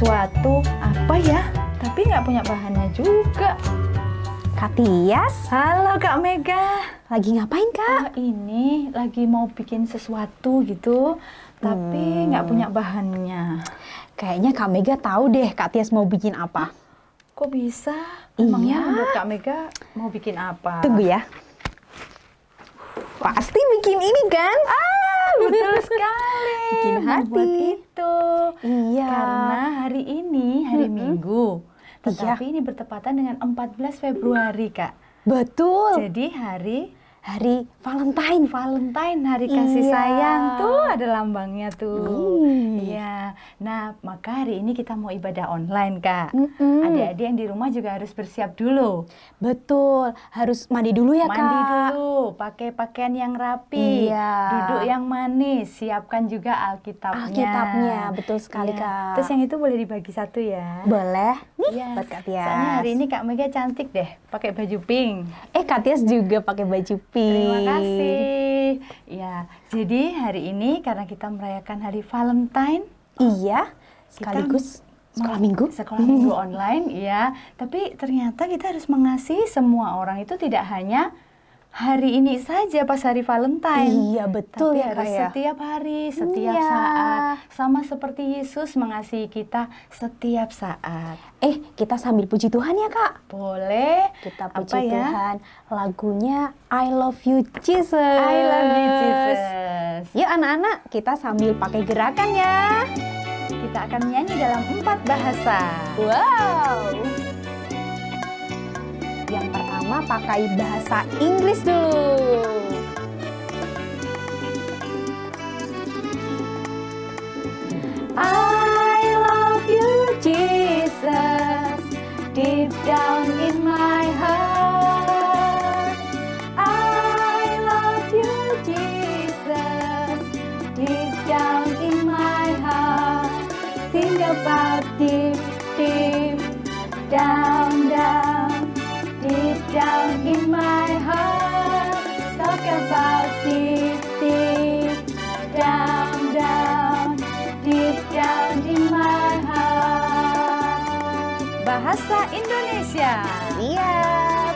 sesuatu. Apa ya? Tapi nggak punya bahannya juga. Kak Tias, Halo Kak Mega. lagi ngapain Kak? Ini lagi mau bikin sesuatu gitu, tapi nggak punya bahannya. Kayaknya Kak Mega tahu deh Kak Tias mau bikin apa. Kok bisa? Iya. Emangnya menurut Kak Mega mau bikin apa? Tunggu ya. Pasti bikin ini kan? Betul sekali. Bikin Mau hati. buat itu. Iya. Karena hari ini hari Minggu. Tetapi ini bertepatan dengan 14 Februari, Kak. Betul. Jadi hari Valentine. hari kasih Iya. sayang tuh ada lambangnya tuh. Hmm. Iya. Nah, maka hari ini kita mau ibadah online, Kak. Mm-mm. Adik-adik yang di rumah juga harus bersiap dulu. Betul. Harus mandi dulu ya Mandi Kak. dulu, pakai pakaian yang rapi, Iya. duduk yang manis, siapkan juga Alkitabnya. Alkitabnya, betul sekali Iya. Kak. Terus yang itu boleh dibagi satu ya. Boleh nih Iya. buat Kak Tias. Soalnya hari ini Kak Mega cantik deh, pakai baju pink. Kak Tias juga pakai baju pink. Terima kasih. Ya, jadi hari ini karena kita merayakan hari Valentine, Iya. Kita Sekaligus sekolah minggu. sekolah minggu online, ya. Tapi ternyata kita harus mengasihi semua orang, itu tidak hanya hari ini saja pas hari Valentine. Iya betul Tapi ya Kak harus ya. setiap hari, setiap Iya. saat. Sama seperti Yesus mengasihi kita setiap saat. Kita sambil puji Tuhan ya Kak. Boleh? Kita Apa puji ya? Tuhan. Lagunya I Love You Jesus. I love you Jesus. Yuk anak-anak, kita sambil pakai gerakan ya. Kita akan nyanyi dalam 4 bahasa. Wow. Yang pertama pakai bahasa Inggris dulu. I love you, Jesus, deep down in my heart. I love you, Jesus, deep down in my heart. Think about deep, deep, down, down, deep down in my heart. Talk about deep, deep, down, down, deep down in my heart. Bahasa Indonesia. Siap.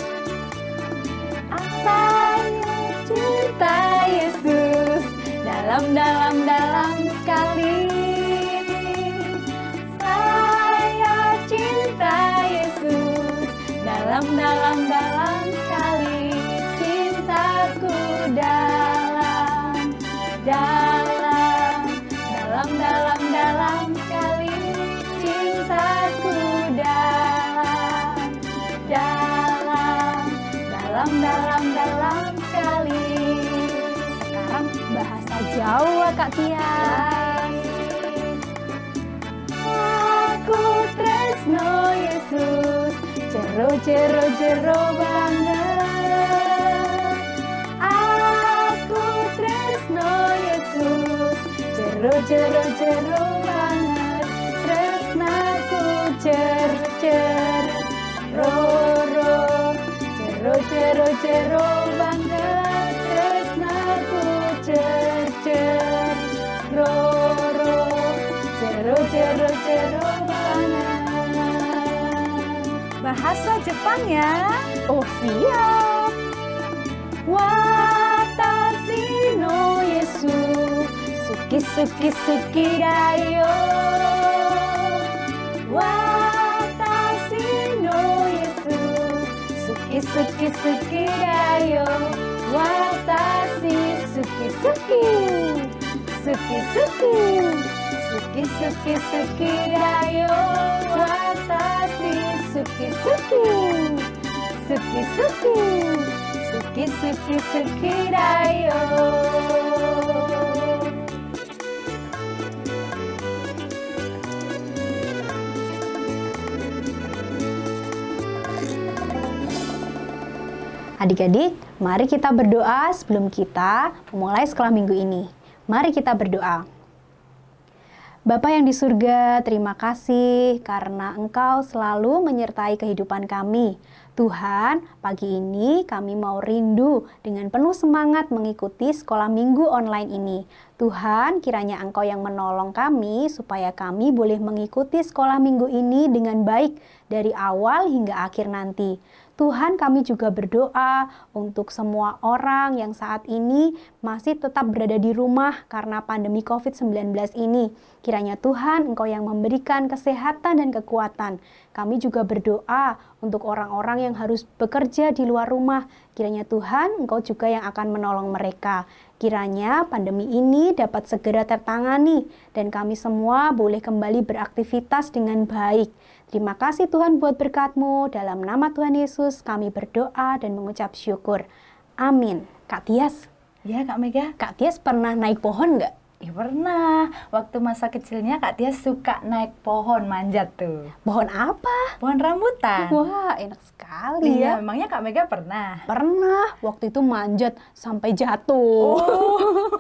Saya cinta Yesus dalam sekali. Saya cinta Yesus dalam sekali. Cintaku dalam sekali. Cintaku dalam sekali. Sekarang bahasa Jawa Kak Tias. Aku tresno Yesus, jero banget. Aku tresno Yesus, jero banget. Tresnaku jero banget. Tresnaku jero banget. Bahasa Jepang ya. Oh siap. Watashi no Yesu, suki dayo. Watashi no Yesu, suki dayo. Watashi suki dayo. Watashi suki dayo. Adik-adik, mari kita berdoa sebelum kita memulai sekolah minggu ini. Mari kita berdoa. Bapa yang di surga, terima kasih karena Engkau selalu menyertai kehidupan kami. Tuhan, pagi ini kami mau rindu dengan penuh semangat mengikuti sekolah minggu online ini. Tuhan, kiranya Engkau yang menolong kami supaya kami boleh mengikuti sekolah minggu ini dengan baik dari awal hingga akhir nanti. Tuhan, kami juga berdoa untuk semua orang yang saat ini masih tetap berada di rumah karena pandemi COVID-19 ini. Kiranya Tuhan, Engkau yang memberikan kesehatan dan kekuatan. Kami juga berdoa untuk orang-orang yang harus bekerja di luar rumah. Kiranya Tuhan, Engkau juga yang akan menolong mereka. Kiranya pandemi ini dapat segera tertangani dan kami semua boleh kembali beraktivitas dengan baik. Terima kasih Tuhan buat berkat-Mu. Dalam nama Tuhan Yesus kami berdoa dan mengucap syukur. Amin. Kak Tias. Ya Kak Mega. Kak Tias pernah naik pohon nggak? Ya pernah. Waktu masa kecilnya Kak Tias suka naik pohon manjat tuh. Pohon apa? Pohon rambutan. Wah, enak sekali Iya, ya. memangnya Kak Mega pernah? Pernah. Waktu itu manjat sampai jatuh. Oh,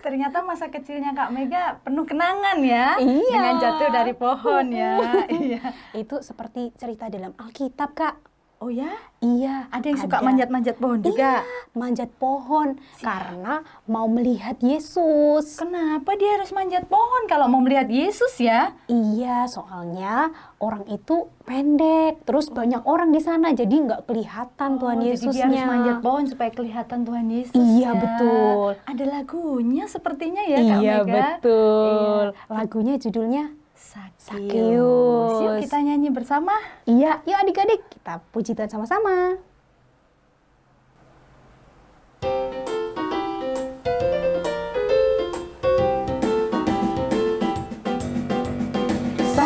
ternyata masa kecilnya Kak Mega penuh kenangan ya. Iya. Dengan jatuh dari pohon ya. Iya. Itu seperti cerita dalam Alkitab, Kak. Oh ya? Iya. Ada yang suka manjat-manjat pohon juga? Iya, manjat pohon karena mau melihat Yesus. Kenapa dia harus manjat pohon kalau mau melihat Yesus ya? Iya, soalnya orang itu pendek, terus banyak orang di sana, jadi nggak kelihatan Tuhan Yesusnya. Jadi dia harus manjat pohon supaya kelihatan Tuhan Yesus. Iya, ya. betul. Ada lagunya sepertinya ya Kak Iya, Mega? betul. Iya. Lagunya judulnya Sakeus. Yuk kita nyanyi bersama. Iya, yuk adik-adik kita puji Tuhan sama-sama.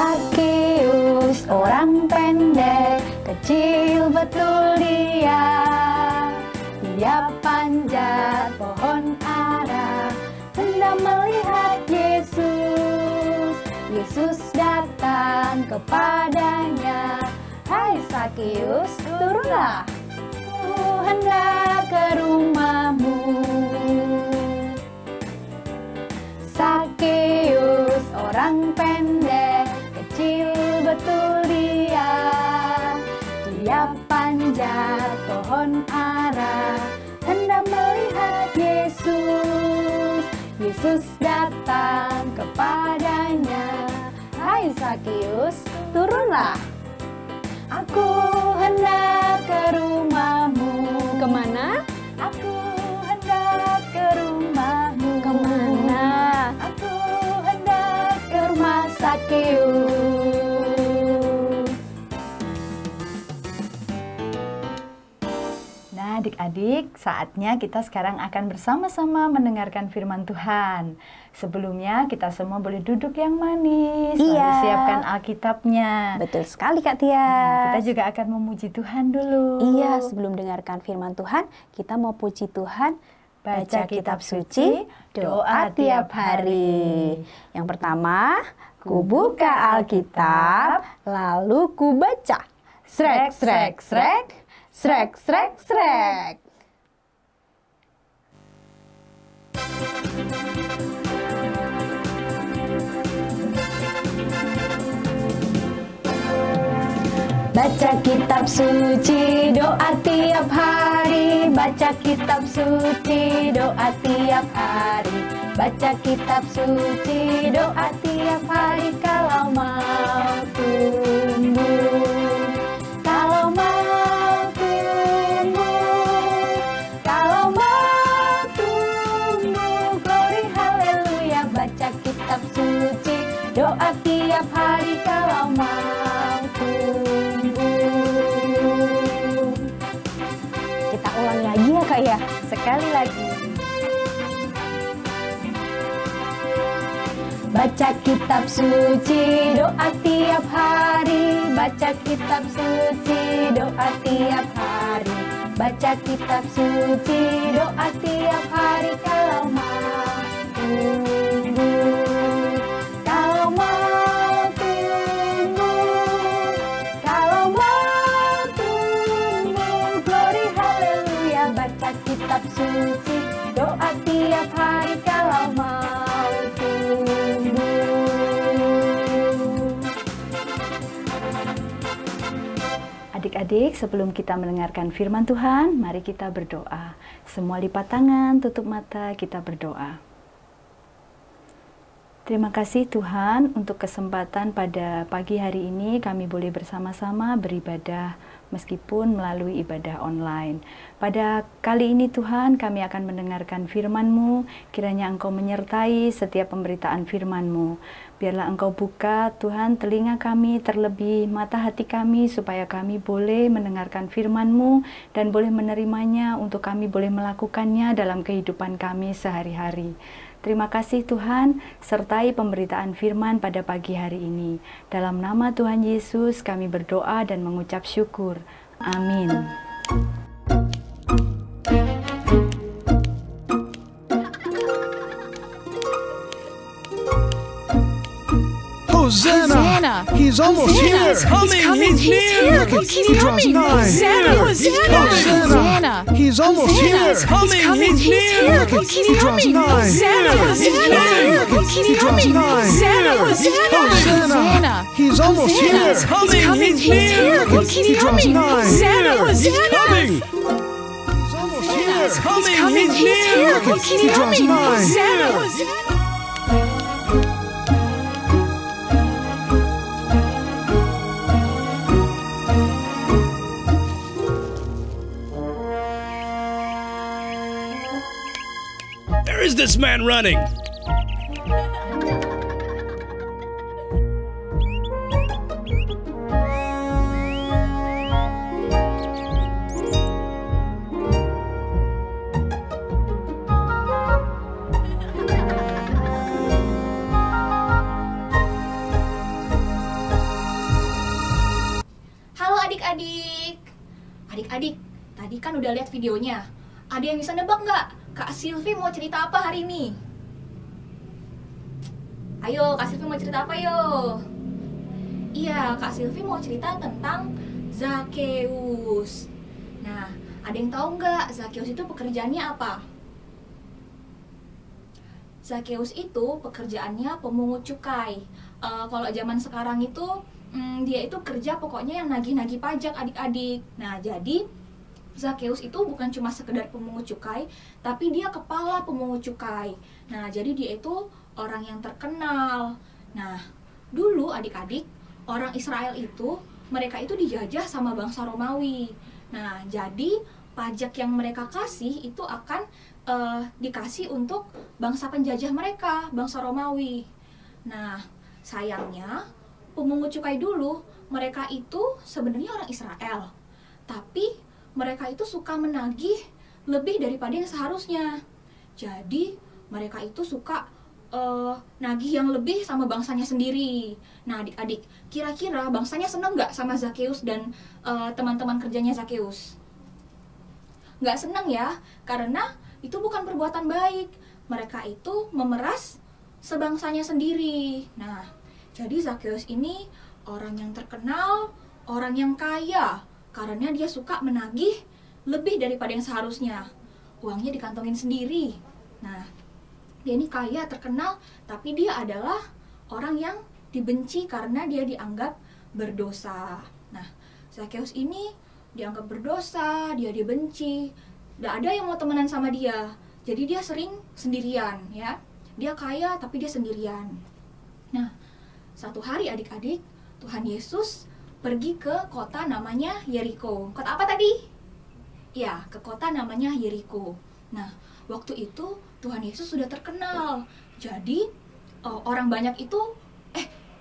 Sakeus, orang pendek, kecil betul dia. Dia panjat pohon ara, hendak melihat Yesus. Yesus datang kepadanya, hai Sakeus, turunlah, aku hendak ke rumahmu. Sakeus, orang pendek, kecil betul dia. Dia panjat pohon ara, hendak melihat Yesus. Yesus datang kepadanya, hai Sakeus, turunlah, aku hendak ke rumahmu. Kemana? Aku hendak ke rumahmu. Kemana? Aku hendak ke rumah Sakeus. Nah, adik-adik, saatnya kita sekarang akan bersama-sama mendengarkan firman Tuhan. Sebelumnya kita semua boleh duduk yang manis, lalu Iya. siapkan Alkitabnya. Betul sekali Kak Nah, Tias. kita juga akan memuji Tuhan dulu. Iya, sebelum dengarkan firman Tuhan, kita mau puji Tuhan, Baca kitab suci, doa tiap hari. Yang pertama, ku buka Alkitab, lalu ku baca. Srek, srek, srek, srek, srek, srek. Baca kitab suci, doa tiap hari. Baca kitab suci, doa tiap hari. Baca kitab suci, doa tiap hari. Kalau mau tumbuh, kalau mau tumbuh, kalau mau tumbuh, glory haleluya. Baca kitab suci, doa tiap hari. Kalau mau tumbuh. Kita ulang lagi ya Kak ya. Sekali lagi. Baca kitab suci, doa tiap hari. Baca kitab suci, doa tiap hari. Baca kitab suci, doa tiap hari. Kalau mau tumbuh, kalau mau tumbuh, kalau mau tumbuh, glory haleluya. Baca kitab suci, doa tiap hari. Kalau mau tumbuh. Adik-adik, sebelum kita mendengarkan firman Tuhan, mari kita berdoa. Semua lipat tangan, tutup mata, kita berdoa. Terima kasih Tuhan untuk kesempatan pada pagi hari ini kami boleh bersama-sama beribadah meskipun melalui ibadah online. Pada kali ini Tuhan kami akan mendengarkan firman-Mu, kiranya Engkau menyertai setiap pemberitaan firman-Mu. Biarlah Engkau buka Tuhan telinga kami, terlebih mata hati kami, supaya kami boleh mendengarkan firman-Mu dan boleh menerimanya untuk kami boleh melakukannya dalam kehidupan kami sehari-hari. Terima kasih Tuhan, sertai pemberitaan firman pada pagi hari ini. Dalam nama Tuhan Yesus kami berdoa dan mengucap syukur. Amin. Hosanna! He's almost here! He's near! He draws nigh! Hosanna! He's almost here! He's near! He draws nigh! He draws nigh! Hosanna! He's almost here! He's near! He draws nigh! He's coming! He's almost here! He's near! He draws nigh! Where is this man running? Halo adik-adik. Adik-adik, tadi kan udah lihat videonya. Ada yang bisa nebak nggak? Kak Silvi mau cerita apa hari ini? Ayo, Kak Silvi mau cerita apa yo? Iya, Kak Silvi mau cerita tentang Zakheus. Nah, ada yang tahu nggak Zakheus itu pekerjaannya apa? Zakheus itu pekerjaannya pemungut cukai. Kalau zaman sekarang itu dia itu kerja pokoknya yang nagih-nagih pajak adik-adik. Nah, jadi Zakheus itu bukan cuma sekedar pemungut cukai, tapi dia kepala pemungut cukai. Nah, jadi dia itu orang yang terkenal. Nah, dulu adik-adik, orang Israel itu, mereka itu dijajah sama bangsa Romawi. Nah, jadi pajak yang mereka kasih itu akan dikasih untuk bangsa penjajah mereka, bangsa Romawi. Nah, sayangnya pemungut cukai dulu, mereka itu sebenarnya orang Israel, tapi mereka itu suka menagih lebih daripada yang seharusnya. Jadi mereka itu suka nagih yang lebih sama bangsanya sendiri. Nah adik-adik, kira-kira bangsanya seneng nggak sama Zakheus dan teman-teman kerjanya Zakheus? Nggak seneng ya, karena itu bukan perbuatan baik. Mereka itu memeras sebangsanya sendiri. Nah, jadi Zakheus ini orang yang terkenal, orang yang kaya, karena dia suka menagih lebih daripada yang seharusnya. Uangnya dikantongin sendiri. Nah, dia ini kaya, terkenal, tapi dia adalah orang yang dibenci karena dia dianggap berdosa. Nah, Zakheus ini dianggap berdosa, dia dibenci. Nggak ada yang mau temenan sama dia. Jadi dia sering sendirian, ya. Dia kaya, tapi dia sendirian. Nah, satu hari adik-adik, Tuhan Yesus pergi ke kota namanya Yeriko. Kota apa tadi? Ya, ke kota namanya Yeriko. Nah, waktu itu Tuhan Yesus sudah terkenal. Jadi orang banyak itu,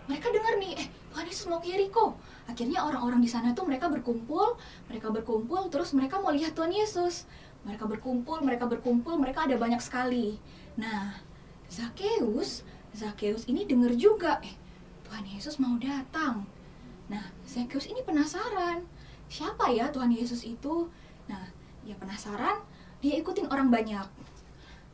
mereka dengar nih, Tuhan Yesus mau ke Yeriko. Akhirnya orang-orang di sana tuh mereka berkumpul, terus mereka mau lihat Tuhan Yesus. Mereka berkumpul, mereka ada banyak sekali. Nah, Zakheus ini dengar juga, Tuhan Yesus mau datang. Nah, Zakheus ini penasaran, siapa ya Tuhan Yesus itu? Nah, dia penasaran, dia ikutin orang banyak.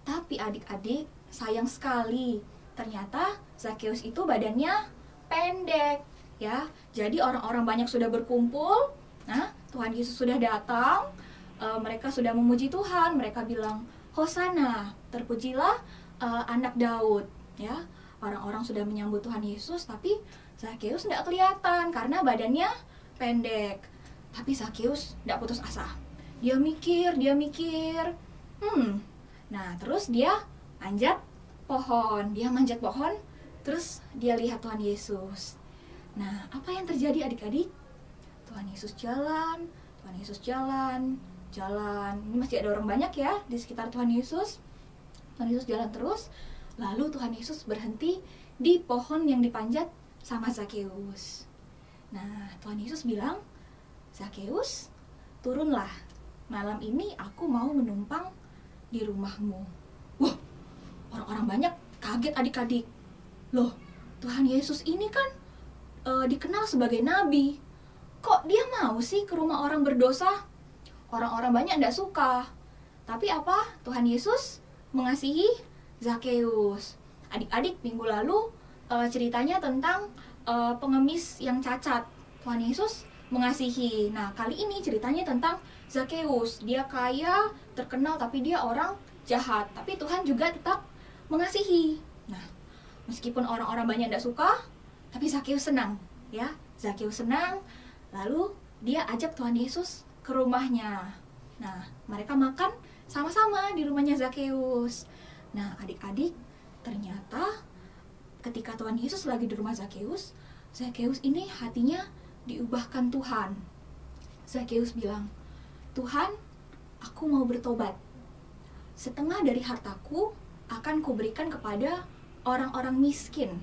Tapi adik-adik, sayang sekali, ternyata Zakheus itu badannya pendek, ya. Jadi orang-orang banyak sudah berkumpul, nah, Tuhan Yesus sudah datang, mereka sudah memuji Tuhan, mereka bilang, Hosanna, terpujilah anak Daud, ya. Orang-orang sudah menyambut Tuhan Yesus, tapi Zakheus tidak kelihatan karena badannya pendek. Tapi Zakeus tidak putus asa. Dia mikir. Nah, terus dia manjat pohon. Terus dia lihat Tuhan Yesus. Nah, apa yang terjadi adik-adik? Tuhan Yesus jalan. Ini masih ada orang banyak ya di sekitar Tuhan Yesus. Tuhan Yesus jalan terus. Lalu Tuhan Yesus berhenti di pohon yang dipanjat sama Zakeus. Nah, Tuhan Yesus bilang, Zakeus, turunlah. Malam ini aku mau menumpang di rumahmu. Wah, orang-orang banyak kaget adik-adik. Loh, Tuhan Yesus ini kan dikenal sebagai nabi. Kok dia mau sih ke rumah orang berdosa? Orang-orang banyak tidak suka. Tapi apa? Tuhan Yesus mengasihi Zakeus. Adik-adik, minggu lalu ceritanya tentang pengemis yang cacat. Tuhan Yesus mengasihi. Nah, kali ini ceritanya tentang Zakeus. Dia kaya, terkenal, tapi dia orang jahat. Tapi Tuhan juga tetap mengasihi. Nah, meskipun orang-orang banyak tidak suka, tapi Zakeus senang, ya. Zakeus senang. Lalu dia ajak Tuhan Yesus ke rumahnya. Nah, mereka makan sama-sama di rumahnya Zakeus. Nah, adik-adik, ternyata ketika Tuhan Yesus lagi di rumah Zakeus, Zakeus ini hatinya diubahkan Tuhan. Zakeus bilang, Tuhan, aku mau bertobat. Setengah dari hartaku akan kuberikan kepada orang-orang miskin.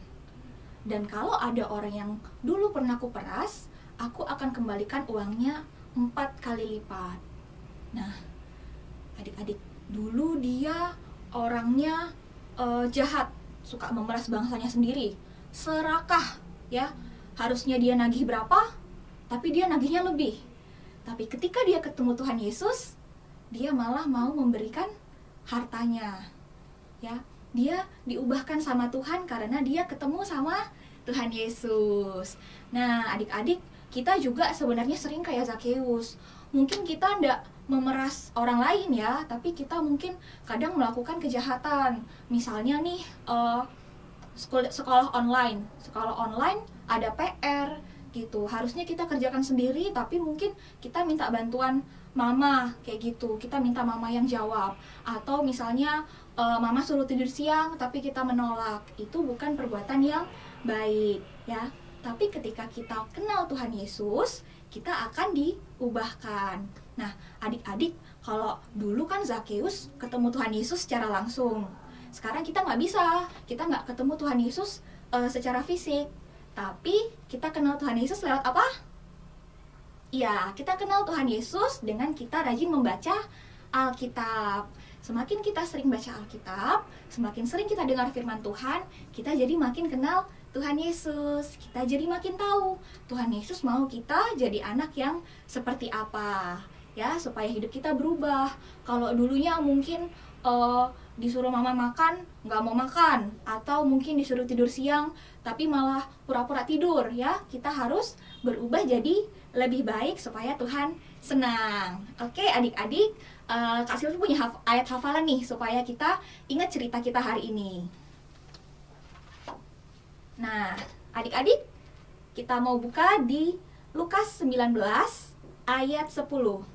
Dan kalau ada orang yang dulu pernah kuperas, aku akan kembalikan uangnya 4 kali lipat. Nah, adik-adik, dulu dia orangnya jahat, suka memeras bangsanya sendiri, serakah, ya. Harusnya dia nagih berapa, tapi dia nagihnya lebih. Tapi ketika dia ketemu Tuhan Yesus, dia malah mau memberikan hartanya, ya. Dia diubahkan sama Tuhan karena dia ketemu sama Tuhan Yesus. Nah, adik-adik, kita juga sebenarnya sering kayak Zakeus. Mungkin kita tidak memeras orang lain ya, tapi kita mungkin kadang melakukan kejahatan. Misalnya nih, sekolah online ada PR gitu. Harusnya kita kerjakan sendiri, tapi mungkin kita minta bantuan mama kayak gitu. Kita minta mama yang jawab. Atau misalnya mama suruh tidur siang, tapi kita menolak. Itu bukan perbuatan yang baik ya. Tapi ketika kita kenal Tuhan Yesus, kita akan diubahkan. Nah, adik-adik, kalau dulu kan Zakeus ketemu Tuhan Yesus secara langsung. Sekarang kita nggak bisa, kita nggak ketemu Tuhan Yesus secara fisik. Tapi kita kenal Tuhan Yesus lewat apa? Ya, kita kenal Tuhan Yesus dengan kita rajin membaca Alkitab. Semakin kita sering baca Alkitab, semakin sering kita dengar firman Tuhan, kita jadi makin kenal Tuhan Yesus. Kita jadi makin tahu Tuhan Yesus mau kita jadi anak yang seperti apa, ya, supaya hidup kita berubah. Kalau dulunya mungkin disuruh mama makan, nggak mau makan, atau mungkin disuruh tidur siang, tapi malah pura-pura tidur, ya. Kita harus berubah jadi lebih baik supaya Tuhan senang. Oke, adik-adik, Kak Silvi punya ayat hafalan nih supaya kita ingat cerita kita hari ini. Nah, adik-adik, kita mau buka di Lukas 19 ayat 10.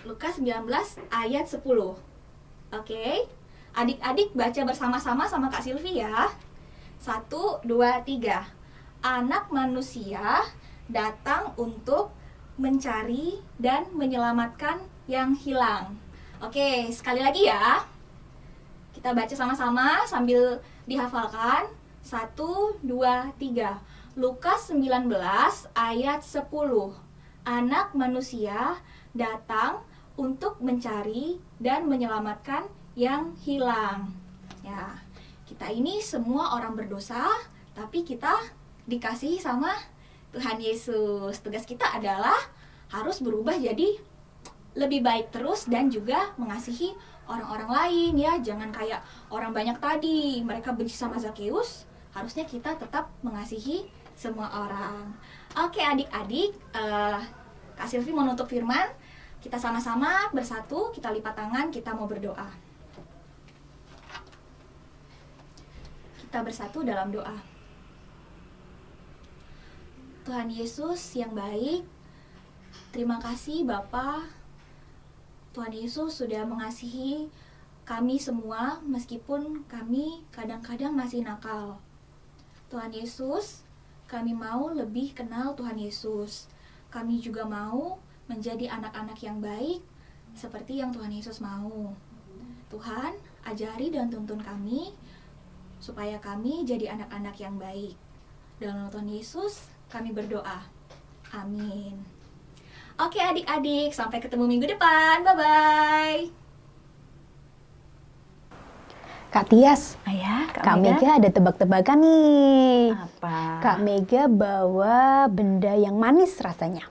Lukas 19 ayat 10. Oke. Adik-adik baca bersama-sama sama Kak Silvi ya. 1, 2, 3. Anak manusia datang untuk mencari dan menyelamatkan yang hilang. Oke, sekali lagi ya. Kita baca sama-sama sambil dihafalkan. 1, 2, 3. Lukas 19 ayat 10. Anak manusia datang untuk mencari dan menyelamatkan yang hilang. Ya, kita ini semua orang berdosa, tapi kita dikasihi sama Tuhan Yesus. Tugas kita adalah harus berubah jadi lebih baik terus dan juga mengasihi orang-orang lain ya. Jangan kayak orang banyak tadi, mereka benci sama Zakeus. Harusnya kita tetap mengasihi semua orang. Oke adik-adik, Kak Silvi mau nutup firman. Kita sama-sama bersatu, kita lipat tangan, kita mau berdoa. Kita bersatu dalam doa. Tuhan Yesus yang baik, terima kasih Bapa. Tuhan Yesus sudah mengasihi kami semua meskipun kami kadang-kadang masih nakal. Tuhan Yesus, kami mau lebih kenal Tuhan Yesus. Kami juga mau menjadi anak-anak yang baik seperti yang Tuhan Yesus mau. Tuhan, ajari dan tuntun kami supaya kami jadi anak-anak yang baik. Dalam nama Tuhan Yesus, kami berdoa. Amin. Oke adik-adik, sampai ketemu minggu depan. Bye-bye. Kak Tias, Ayah, Kak Mega ada tebak-tebakan nih. Apa? Kak Mega bawa benda yang manis rasanya.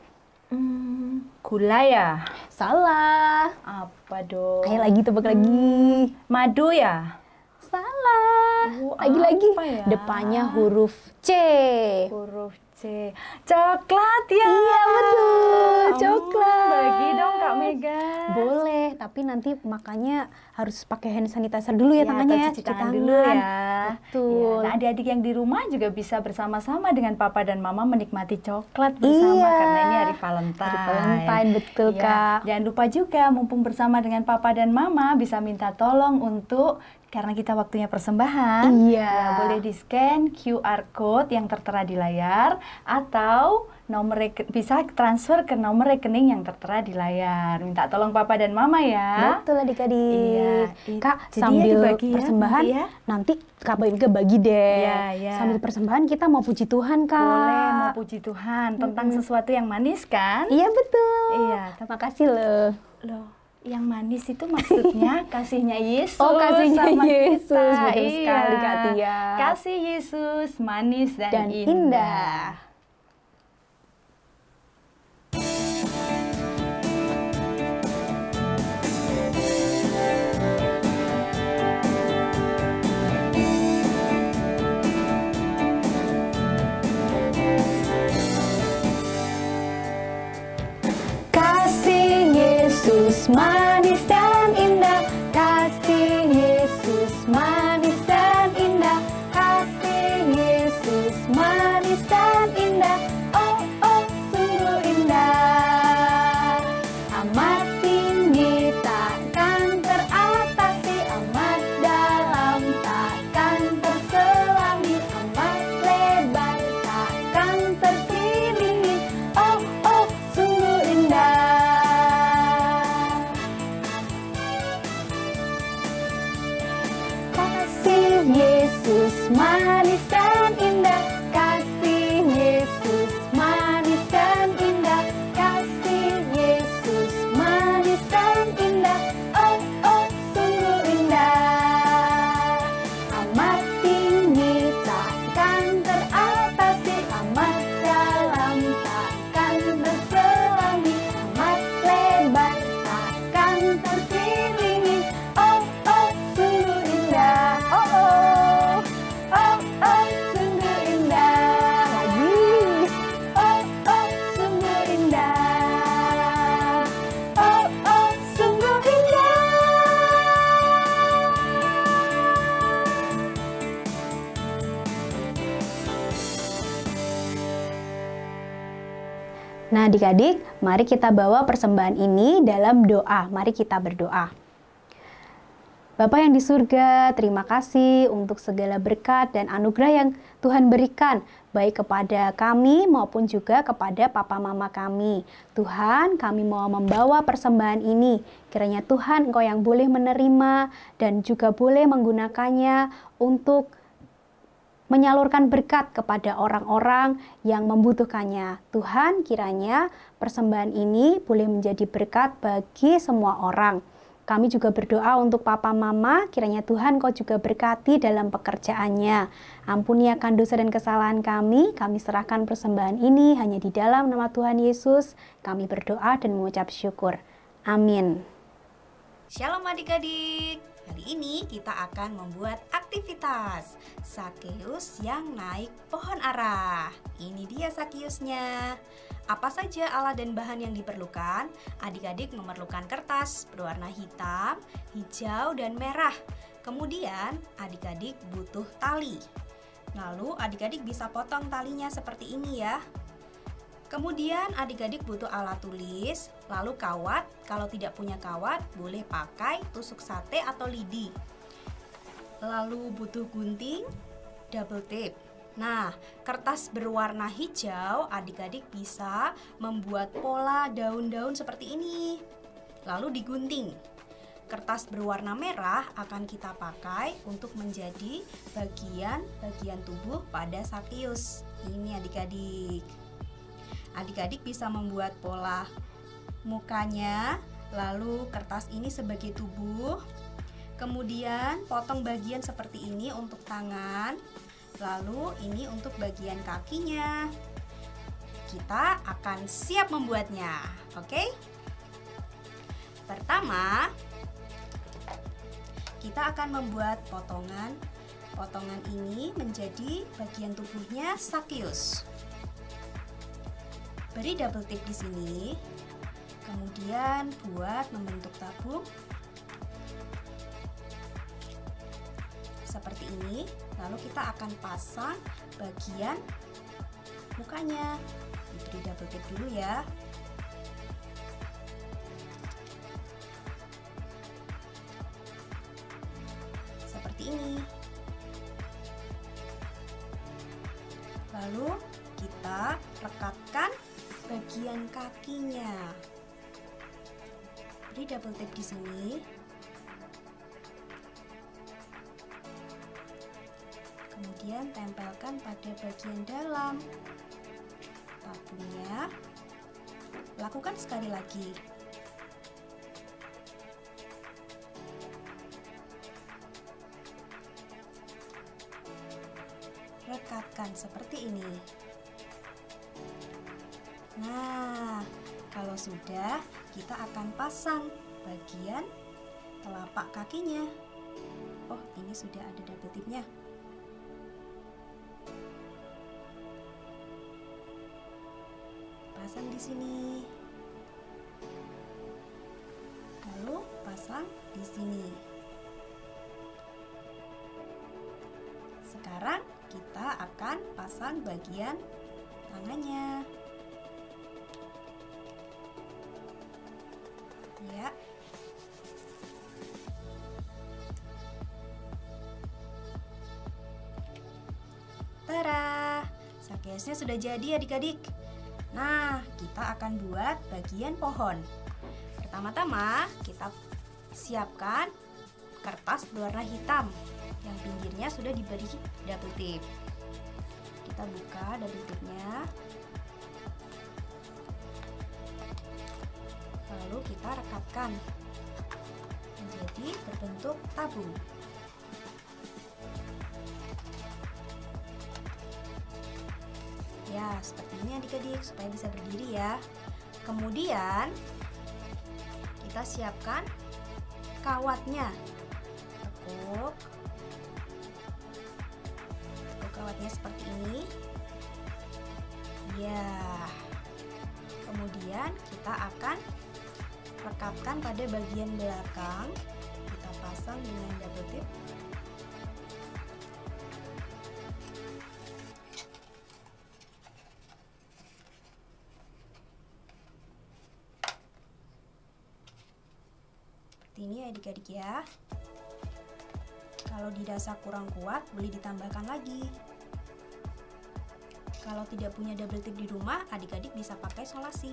Gula ya? Salah. Apa dong? Ayo lagi tebak lagi. Madu ya? Salah. Oh, Lagi-lagi. apa ya? Depannya huruf C. Huruf C. Coklat ya? Iya betul, coklat. Bagi dong Kak Mega. Boleh, tapi nanti makanya harus pakai hand sanitizer dulu ya, tangannya ya. Cuci tangan dulu ya. Betul. Ya, nah, adik-adik yang di rumah juga bisa bersama-sama dengan Papa dan Mama menikmati coklat bersama Iya. karena ini hari Valentine. Hari Valentine, betul, Ya, Kak. Jangan lupa juga mumpung bersama dengan Papa dan Mama bisa minta tolong untuk karena kita waktunya persembahan. Iya. Ya, boleh di-scan QR code yang tertera di layar atau bisa transfer ke nomor rekening yang tertera di layar. Minta tolong Papa dan Mama ya. Betul adik-adik. Iya. Kak, Jadi ya sambil dibagi ya, persembahan nanti Kak Mega bagi deh. Iya, iya. Sambil persembahan kita mau puji Tuhan, Kak. Boleh mau puji Tuhan tentang sesuatu yang manis kan? Iya betul. Iya, Makasih loh. Loh, yang manis itu maksudnya kasihnya Yesus. Oh, kasihnya sama Yesus. kita. Betul sekali, Kak Iya. Tia. Kasih Yesus manis dan, Dan indah. Kasih Yesus manis dan indah, kasih Yesus manis dan indah, kasih Yesus manis dan indah, oh oh sungguh indah. Amat tinggi takkan teratasi, amat dalam takkan terselangi, amat lebar takkan terkelilingi, oh oh sungguh indah. Kasih Yesus manis dan indah, kasih Yesus manis dan indah, kasih Yesus manis dan indah, oh oh sungguh indah. Amat tinggi takkan teratasi, amat dalam takkan terselangi, amat lebar takkan terkelilingi, oh oh sungguh indah, oh oh, oh oh sungguh indah. Lagi, oh oh sungguh indah, oh oh sungguh indah. Nah adik-adik, mari kita bawa persembahan ini dalam doa. Mari kita berdoa. Bapa yang di surga, terima kasih untuk segala berkat dan anugerah yang Tuhan berikan, baik kepada kami maupun juga kepada papa mama kami. Tuhan, kami mau membawa persembahan ini. Kiranya Tuhan, Engkau yang boleh menerima dan juga boleh menggunakannya untuk menyalurkan berkat kepada orang-orang yang membutuhkannya. Tuhan, kiranya persembahan ini boleh menjadi berkat bagi semua orang. Kami juga berdoa untuk papa mama, kiranya Tuhan Kau juga berkati dalam pekerjaannya. Ampuni akan dosa dan kesalahan kami serahkan persembahan ini hanya di dalam nama Tuhan Yesus. Kami berdoa dan mengucap syukur. Amin. Shalom adik-adik. Kali ini kita akan membuat aktivitas Sakeus yang naik pohon ara. Ini dia Sakeusnya. Apa saja alat dan bahan yang diperlukan? Adik-adik memerlukan kertas berwarna hitam, hijau, dan merah. Kemudian adik-adik butuh tali. Lalu adik-adik bisa potong talinya seperti ini ya. Kemudian adik-adik butuh alat tulis, lalu kawat. Kalau tidak punya kawat, boleh pakai tusuk sate atau lidi. Lalu butuh gunting, double tape. Nah, kertas berwarna hijau, adik-adik bisa membuat pola daun-daun seperti ini. Lalu digunting. Kertas berwarna merah akan kita pakai untuk menjadi bagian tubuh pada Sakeus. Ini adik-adik. Adik-adik bisa membuat pola mukanya, lalu kertas ini sebagai tubuh. Kemudian potong bagian seperti ini untuk tangan, lalu ini untuk bagian kakinya. Kita akan siap membuatnya, oke? Pertama, kita akan membuat potongan. Potongan ini menjadi bagian tubuhnya Sakeus. Beri double tape di sini. Kemudian buat membentuk tabung seperti ini. Lalu kita akan pasang bagian mukanya. Diberi double tape dulu ya. Seperti ini. Lalu kita rekatkan bagian kakinya. Beri double tape di sini. Kemudian tempelkan pada bagian dalam tabungnya. Lakukan sekali lagi. Rekatkan seperti ini. Nah, kalau sudah, kita akan pasang bagian telapak kakinya. Oh, ini sudah ada double tape-nya. Pasang di sini. Lalu pasang di sini. Sekarang kita akan pasang bagian tangannya. Ya. Tara, Sakeusnya sudah jadi adik-adik. Nah, kita akan buat bagian pohon. Pertama-tama kita siapkan kertas berwarna hitam yang pinggirnya sudah diberi double tape. Kita buka double tape-nya. Lalu kita rekatkan menjadi berbentuk tabung. Ya, seperti ini adik-adik supaya bisa berdiri ya. Kemudian kita siapkan kawatnya. Tekuk kawatnya seperti ini. Ya. Kemudian kita akan rekatkan pada bagian belakang. Kita pasang dengan double tape. Seperti ini adik-adik ya. Kalau dirasa kurang kuat, boleh ditambahkan lagi. Kalau tidak punya double tape di rumah, adik-adik bisa pakai solasi.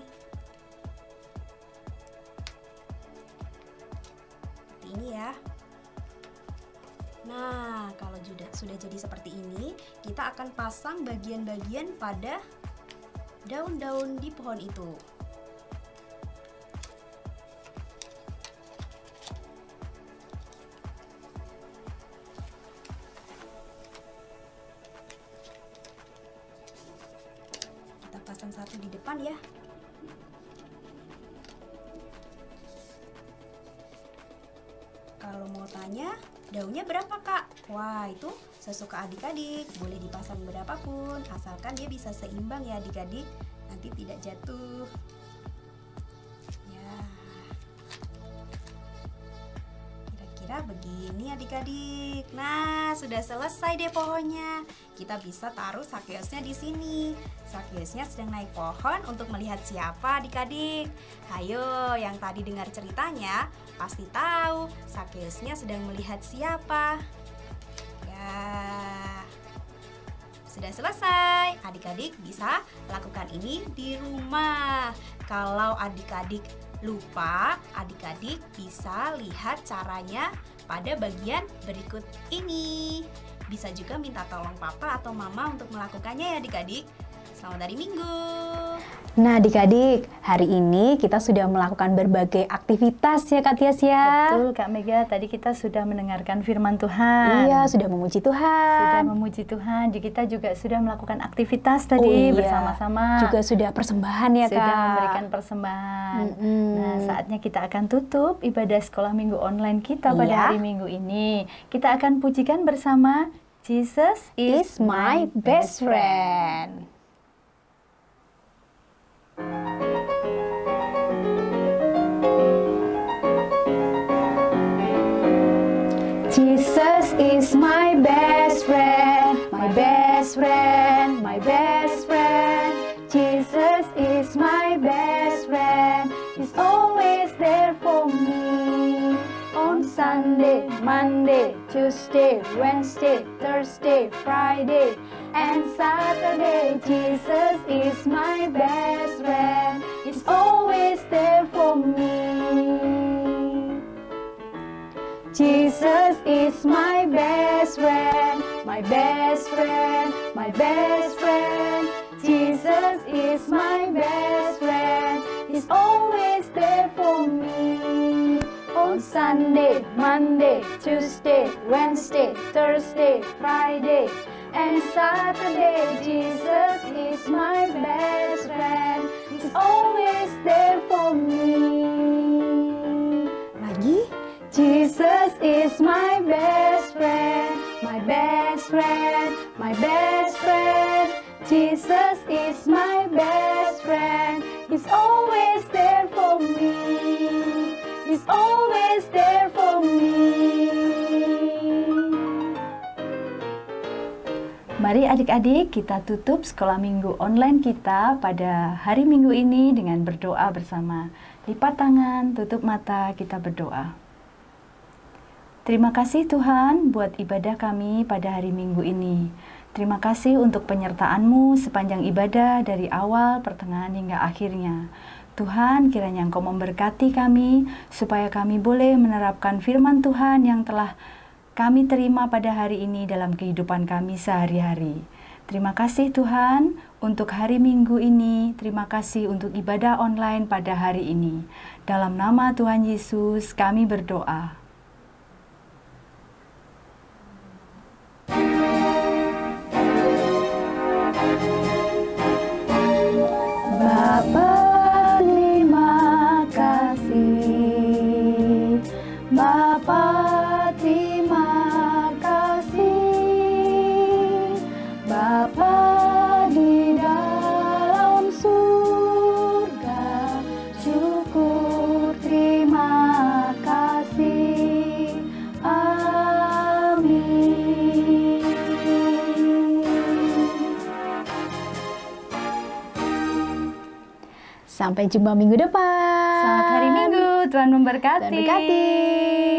Seperti ini ya. Nah, kalau sudah jadi seperti ini, kita akan pasang bagian-bagian pada daun-daun di pohon itu. Pasang satu di depan ya. Kalau mau tanya, daunnya berapa kak? Wah, itu sesuka adik-adik, boleh dipasang berapapun, asalkan dia bisa seimbang ya adik-adik, nanti tidak jatuh. Ya, kira-kira kira-kira begini adik-adik. Nah, sudah selesai deh pohonnya. Kita bisa taruh Sakeusnya di sini. Sakeusnya sedang naik pohon untuk melihat siapa adik-adik. Ayo, yang tadi dengar ceritanya pasti tahu Sakeusnya sedang melihat siapa. Ya, sudah selesai. Adik-adik bisa lakukan ini di rumah. Kalau adik-adik lupa, adik-adik bisa lihat caranya pada bagian berikut ini. Bisa juga minta tolong papa atau mama untuk melakukannya ya adik-adik. Selamat hari Minggu. Nah adik-adik, hari ini kita sudah melakukan berbagai aktivitas ya Kak Tias ya. Betul Kak Mega, tadi kita sudah mendengarkan firman Tuhan. Iya, sudah memuji Sudah Tuhan. memuji Tuhan. Jadi kita juga sudah melakukan aktivitas tadi bersama-sama. Juga sudah persembahan ya Kak. Sudah memberikan persembahan. Nah, saatnya kita akan tutup ibadah sekolah minggu online kita pada Iya. hari Minggu ini. Kita akan pujikan bersama Jesus Is my best friend. Jesus is my best friend, my best friend, my best friend. Jesus is my best friend. He's always there for me. On Sunday, Monday, Tuesday, Wednesday, Thursday, Friday, and Saturday. Jesus is my best friend. He's always there for me. Jesus is my best friend, my best friend, my best friend. Jesus is my best friend. He's always there for me. On Sunday, Monday, Tuesday, Wednesday, Thursday, Friday, and Saturday. Jesus is my best friend. He's always there for me. Lagi? Jesus is my best friend, my best friend, my best friend. Jesus is my best friend. He's always there for me. He's always there for me. Mari adik-adik kita tutup sekolah minggu online kita pada hari Minggu ini dengan berdoa bersama. Lipat tangan, tutup mata, kita berdoa. Terima kasih Tuhan buat ibadah kami pada hari Minggu ini. Terima kasih untuk penyertaan-Mu sepanjang ibadah dari awal, pertengahan hingga akhirnya. Tuhan, kiranya Engkau memberkati kami supaya kami boleh menerapkan firman Tuhan yang telah kami terima pada hari ini dalam kehidupan kami sehari-hari. Terima kasih Tuhan untuk hari Minggu ini. Terima kasih untuk ibadah online pada hari ini. Dalam nama Tuhan Yesus kami berdoa. Bapa, terima kasih. Bapa, terima kasih. Bapa di dalam surga, syukur terima kasih. Amin. Sampai jumpa minggu depan. Selamat hari Minggu, Tuhan memberkati. Tuhan berkati.